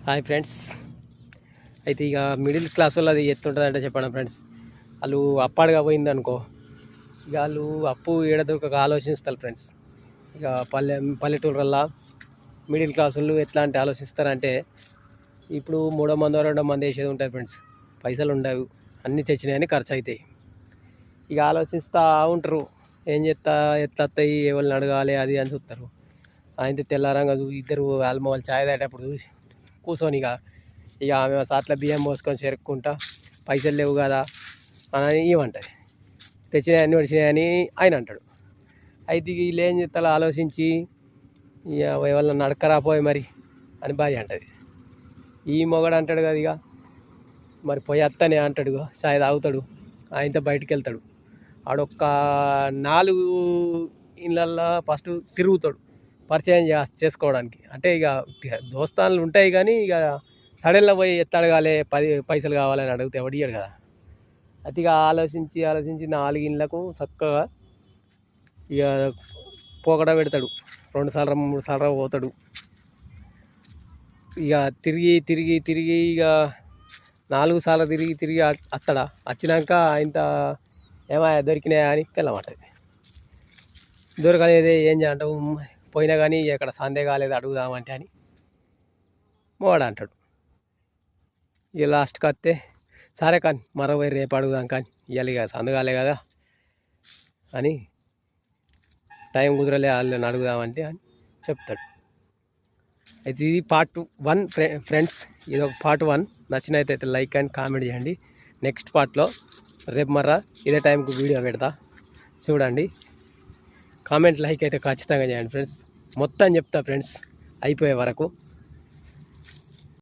Hi friends. అయితే ఇక middle class వాళ్ళు అది ఎత్తుంటుందంటే చెప్పండి ఫ్రెండ్స్. వాళ్ళు అప్పాడుగా పోయిందనుకో, ఇక వాళ్ళు అప్పు ఏడదొక ఆలోచిస్తారు ఫ్రెండ్స్. ఇక పల్లెటూళ్ళల్లో మిడిల్ క్లాస్ వాళ్ళు ఎట్లా అంటే ఆలోచిస్తారంటే, ఇప్పుడు 3 మందో 2 మంది వేసేది ఉంటుంది ఫ్రెండ్స్. పైసలు ఉండవు, అన్నీ తెచ్చినాయని ఖర్చు అవుతాయి. ఇక ఆలోచిస్తూ ఉంటారు, ఏం చేస్తా ఎట్లా వస్తాయి, ఎవరిని అడగాలి అది అని చూస్తారు. ఆయన తెల్లారంగా ఇద్దరు వాళ్ళు ఛాయ్ తాగేటప్పుడు కూర్చొని ఇక ఆమె సాట్ల బియ్యం పోసుకొని చెరుక్కుంటా, పైసలు లేవు కదా అని ఏమంటుంది, తెచ్చినాయని వచ్చినాయని ఆయన అంటాడు. అయితే వీళ్ళు ఏం చేస్తారో ఆలోచించి, ఇక ఎవరిని నడకరాపోయి మరి అని భార్య అంటుంది. ఈ మొగడు అంటాడు కదా, ఇక మరి పోయి అత్తనే అంటాడు, చాయ్ తాగుతాడు, ఆయనతో బయటికి వెళ్తాడు. ఆడొక్క 4 ఇళ్ళల్లో ఫస్ట్ తిరుగుతాడు పరిచయం చేసుకోవడానికి. అంటే ఇక దోస్తాన్లు ఉంటాయి కానీ ఇక సడన్గా పోయి ఎత్తడగాలి 10 పైసలు కావాలని అడిగితే ఎవడు ఇయ్యడు కదా. అది ఇక ఆలోచించి 4 ఇళ్ళకు చక్కగా ఇక పోకడ పెడతాడు. 2 సార్లు 3 సార్లు పోతాడు. ఇక తిరిగి ఇక 4 సార్లు తిరిగి అత్తడా వచ్చినాక ఇంత ఏమయ్యా దొరికినాయా అని వెళ్ళమంటది. దొరకలేదే ఏం చేయంటావు, పోయినా కానీ ఎక్కడ సందే కాలేదు అడుగుదామంటే అని మోడ అంటాడు. ఇక లాస్ట్కి వస్తే సరే కానీ మరో రేపు అడుగుదాం కానీ ఇవ్వాలి కదా సందు కాలే కదా అని, టైం కుదరలే వాళ్ళని అడుగుదామంటే అని చెప్తాడు. అయితే ఇది పార్ట్ 1 ఫ్రెండ్స్. ఇది ఒక పార్ట్ 1. నచ్చినైతే లైక్ అండ్ కామెంట్ చేయండి. నెక్స్ట్ పార్ట్లో రేపు మర్రా ఇదే టైంకి వీడియో పెడతా, చూడండి. కామెంట్ లైక్ అయితే ఖచ్చితంగా చేయండి ఫ్రెండ్స్. మొత్తం చెప్తా ఫ్రెండ్స్ అయిపోయే వరకు.